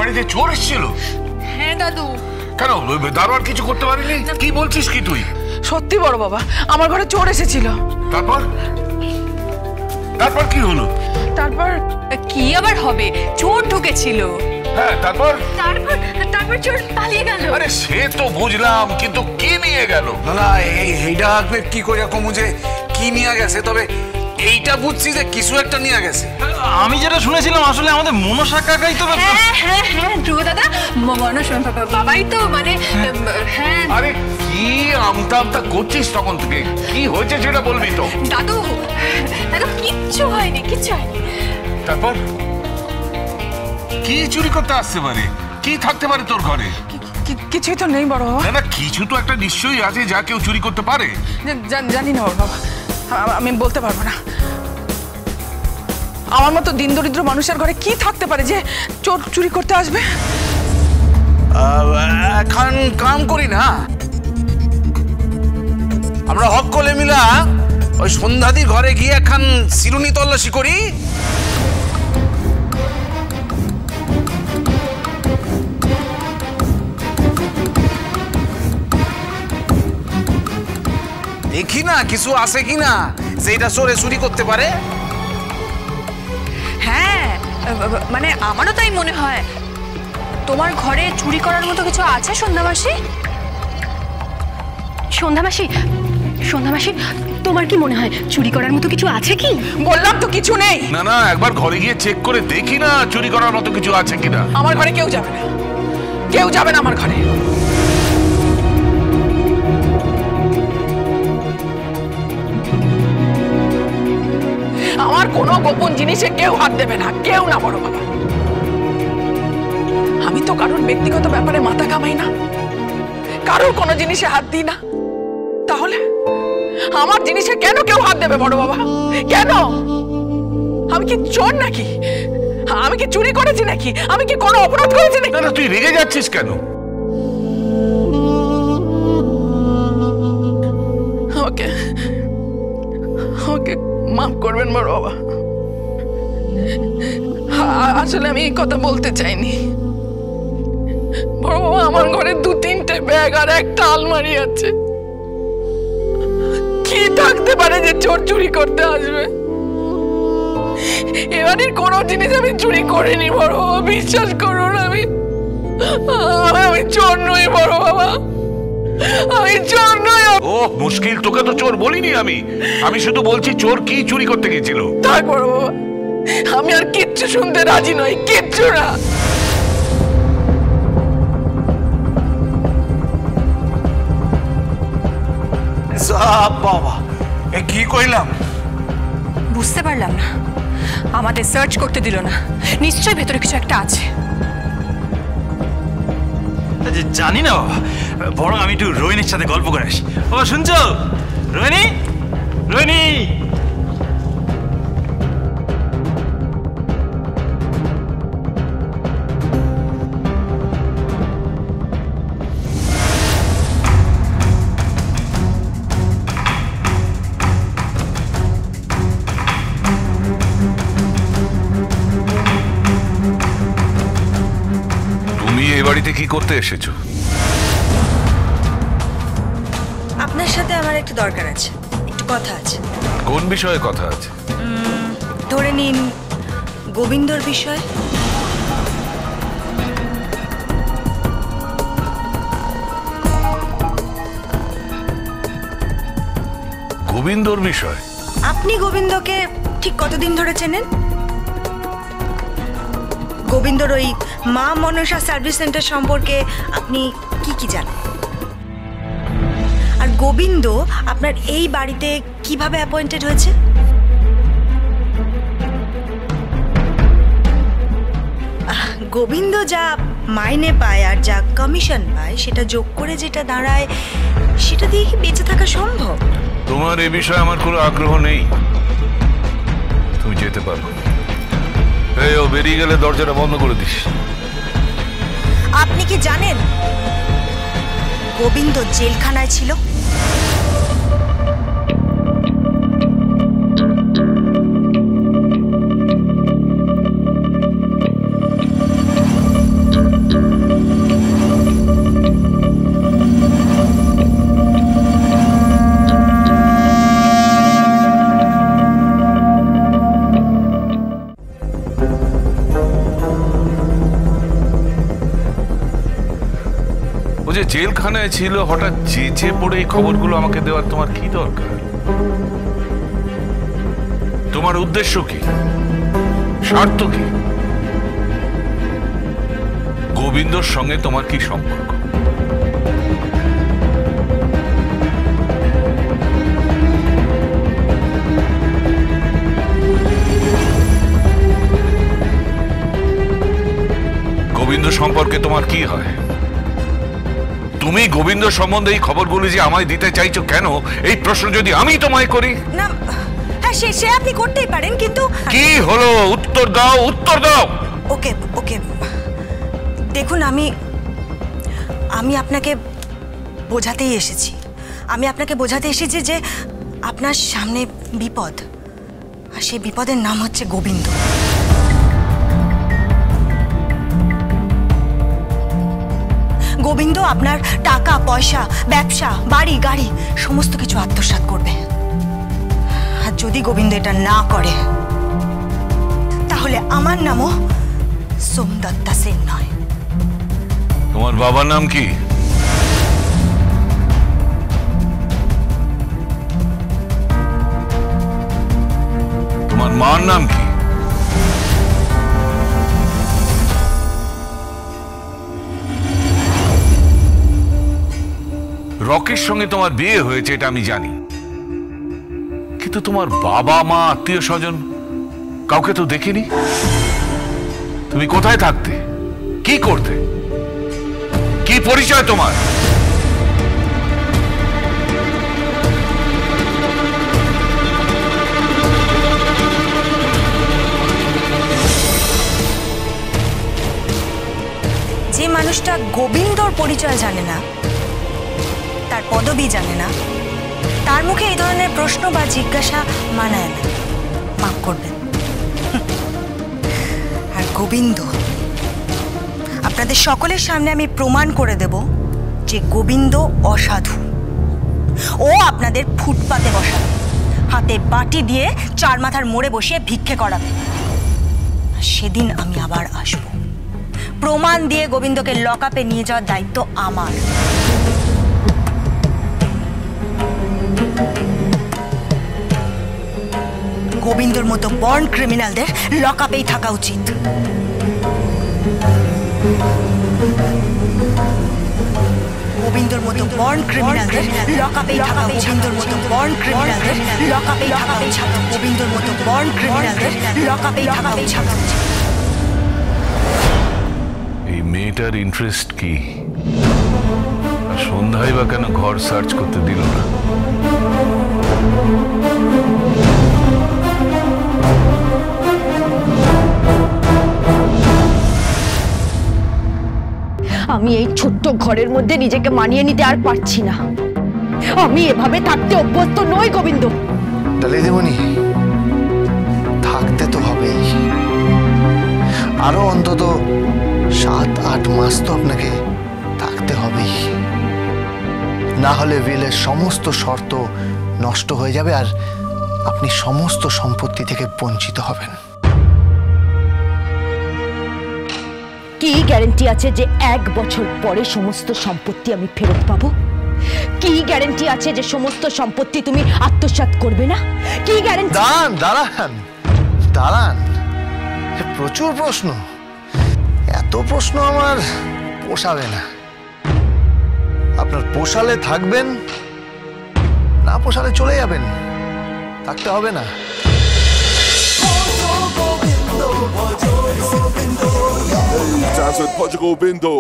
বাড়িতে চোর এসেছিল? হ্যাঁ দাদু। কেন দারোয়ান কিছু করতে পারিনি? কি বলছিস কি তুই? সত্যি বড় বাবা, আমার ঘরে চোর এসেছিল। তারপর তারপর কি হলো? তারপর কি আবার হবে, চোর ঢুকেছিল। হ্যাঁ তারপর? তারপর চোর পালিয়ে গেল। আরে সে তো বুঝলাম, কিন্তু কি নিয়ে গেল? না এইটা কি করে কমু যে কি নিয়ে গেছে, তবে এইটা বুঝছি যে কিছু একটা নিয়ে গেছে। আমি যেটা শুনেছিলাম আসলে আমাদের মনসা কাকাই তো। হ্যাঁ ধ্রুব দাদা, মনসা বাবাই তো, মানে হ্যাঁ। আরে কি আমতা আমতা করছিস তখন থেকে? কি হয়েছে সেটা বলবি তো। দাদু কিচ্ছু হয়নি। তারপর কি চুরি করতে আসতে পারে? কি থাকতে পারে তোর ঘরে? কিছুই তো নেই বড় বাবা। না কিছু তো একটা নিশ্চয়ই আছে যা কেউ চুরি করতে পারে। জানি না বড় বাবা, আমি বলতে পারবো না। আমার মতো দিন দরিদ্র মানুষের ঘরে কি থাকতে পারে যে চোর চুরি করতে আসবে? এখন কাম করি না, আমরা হক কলে মিলা ওই সন্ধ্যাদির ঘরে গিয়ে এখন চিরুনি তল্লাশি করি। দেখি না কিছু আছে কিনা যেটা চোরে চুরি করতে পারে। হ্যাঁ মানে আমারও তাই মনে হয়। তোমার ঘরে চুরি করার মতো কিছু আছে সন্ধ্যা মাসি? সন্ধ্যা মাসি তোমার কি মনে হয় চুরি করার মতো কিছু আছে কি? বললাম তো কিছু নেই। না একবার ঘরে গিয়ে চেক করে দেখি না চুরি করার মতো কিছু আছে কিনা। আমার ঘরে কেউ যাবে না, কেউ যাবে না আমার ঘরে। আমার কোনো গোপন জিনিসে কেউ হাত দেবে না, কেউ না বড় বাবা। আমি তো কারোর ব্যক্তিগত ব্যাপারে মাথা কামাই না, কারোর কোনো জিনিসে হাত দিই না। তাহলে আমার জিনিসে কেন কেউ হাত দেবে বড় বাবা? কেন? আমি কি চোর নাকি? আমি কি চুরি করেছি নাকি? আমি কি কোনো অপরাধ করেছি নাকি? না তুই রেগে যাচ্ছিস কেন? ওকে মাফ করবেন বড় বাবা, আসলে আমি এই কথা বলতে চাইনি। বড় বাবা, আমার ঘরে 2-3টে ব্যাগ আর একটা আলমারি আছে। কি থাকতে পারে যে চোর চুরি করতে আসবে? এবারের কোনো জিনিস আমি চুরি করিনি বড় বাবা, বিশ্বাস করুন। আমি চোর নই বড় বাবা, আমি চোর নই। ও মুশকিল, তোকে তো চোর বলিনি আমি শুধু বলছি চোর কি চুরি করতে গেছিল। তাই বড় বাবা, আমি আর কিচ্ছু শুনতে রাজি নই, কিচ্ছু না। বাবা এ কি কইলাম? বুঝতে পারলাম না, আমাদের সার্চ করতে দিল না। নিশ্চয়ই ভেতরে কিছু একটা আছে। জানি না বাবা, বরং আমি একটু রোহিণীর সাথে গল্প করে আসি। বাবা শুনছো? রোহিণী, বাড়িতে কি করতে এসেছো? আপনার সাথে আমার একটু দরকার আছে, একটু কথা আছে। কোন বিষয়ে কথা আছে? ধরে নিন গোবিন্দর বিষয়। গোবিন্দর বিষয়? আপনি গোবিন্দকে ঠিক কতদিন ধরে চেনেন? গোবিন্দর ওই মা মনসা সার্ভিস সেন্টার সম্পর্কে আপনি কি জানেন? আর গোবিন্দ আপনার এই বাড়িতে কিভাবে অ্যাপয়েন্টেড হয়েছে? গোবিন্দ যা মাইনে পায় আর যা কমিশন পায় সেটা যোগ করে যেটা দাঁড়ায় সেটা দিয়ে কি বেঁচে থাকা সম্ভব? তোমার এই বিষয়ে আমার কোনো আগ্রহ নেই, তুমি যেতে পারো। এই ও বেরিয়ে গেলে দরজাটা বন্ধ করে দিস। আপনি কি জানেন গোবিন্দ জেলখানায় ছিল? যে জেলখানায় ছিল হঠাৎ চেঁচে পড়ে এই খবরগুলো আমাকে দেওয়ার তোমার কি দরকার? তোমার উদ্দেশ্য কি, স্বার্থ কি? গোবিন্দর সঙ্গে তোমার কি সম্পর্ক? গোবিন্দ সম্পর্কে তোমার কি হয়? তুমি গোবিন্দ সম্বন্ধে এই খবরগুলো যে আমায় দিতে চাইছো কেন, এই প্রশ্ন যদি আমি তোমায় করি? না, হ্যাঁ সে আপনি করতেই পারেন, কিন্তু কি হলো? উত্তর দাও, উত্তর দাও। ওকে ওকে, দেখুন আমি আপনাকে বোঝাতেই এসেছি। আমি আপনাকে বোঝাতে এসেছি যে আপনার সামনে বিপদ, আর সেই বিপদের নাম হচ্ছে গোবিন্দ। গোবিন্দ আপনার টাকা পয়সা, ব্যবসা, বাড়ি গাড়ি সমস্ত কিছু আত্মসাৎ করবে। আর যদি গোবিন্দ এটা না করে তাহলে আমার নামও সোমদত্তা সেন নয়। তোমার বাবার নাম কি? তোমার মার নাম কি? রকির সঙ্গে তোমার বিয়ে হয়েছে এটা আমি জানি, কিন্তু তোমার বাবা মা আত্মীয় স্বজন কাউকে তো দেখিনি। তুমি কোথায় থাকতে, কি করতে, কি পরিচয় তোমার? যে মানুষটা গোবিন্দর পরিচয় জানে না, তার পদবি জানে না, তার মুখে এই ধরনের প্রশ্ন বা জিজ্ঞাসা মানায় না, মাফ করবেন। আর গোবিন্দ, আপনাদের সকলের সামনে আমি প্রমাণ করে দেব যে গোবিন্দ অসাধু। ও আপনাদের ফুটপাতে বসাবে, হাতে বাটি দিয়ে চার মাথার মোড়ে বসিয়ে ভিক্ষে করাবে। সেদিন আমি আবার আসব, প্রমাণ দিয়ে গোবিন্দকে লকআপে নিয়ে যাওয়ার দায়িত্ব আমার। গোবিন্দর মতো বর্ন ক্রিমিনালদের লকআপেই থাকা উচিত। গোবিন্দর মতো বর্ন ক্রিমিনালদের লকআপেই থাকা উচিত। গোবিন্দর মতো বর্ন ক্রিমিনালদের লকআপেই থাকা উচিত। গোবিন্দর মতো বর্ন ক্রিমিনালদের লকআপেই থাকা উচিত। এই মেয়েটার ইন্টারেস্ট কি? সন্ধ্যায় বা কেন ঘর সার্চ করতে দিল না? আমি এই ছোট্ট ঘরের মধ্যে নিজেকে মানিয়ে নিতে আর পারছি না। আমি এভাবে থাকতে অভ্যস্ত নই গোবিন্দ। দিদিমণি, থাকতে তো হবেই, আরো অন্তত 7-8 মাস তো আপনাকে থাকতে হবেই, না হলে উইলের সমস্ত শর্ত নষ্ট হয়ে যাবে আর আপনি সমস্ত সম্পত্তি থেকে বঞ্চিত হবেন। কি গ্যারান্টি আছে যে 1 বছর পরে সমস্ত সম্পত্তি আমি ফেরত পাবো? কি গ্যারান্টি আছে যে সমস্ত সম্পত্তি তুমি আত্মসাৎ করবে না? কি গ্যারান্টি? দাঁড়ান, প্রচুর প্রশ্ন, এত প্রশ্ন আমার পোষাবে না। আপনার পোষালে থাকবেন, না পোষালে চলে যাবেন, থাকতে হবে না। Dance with Portugal Bindo.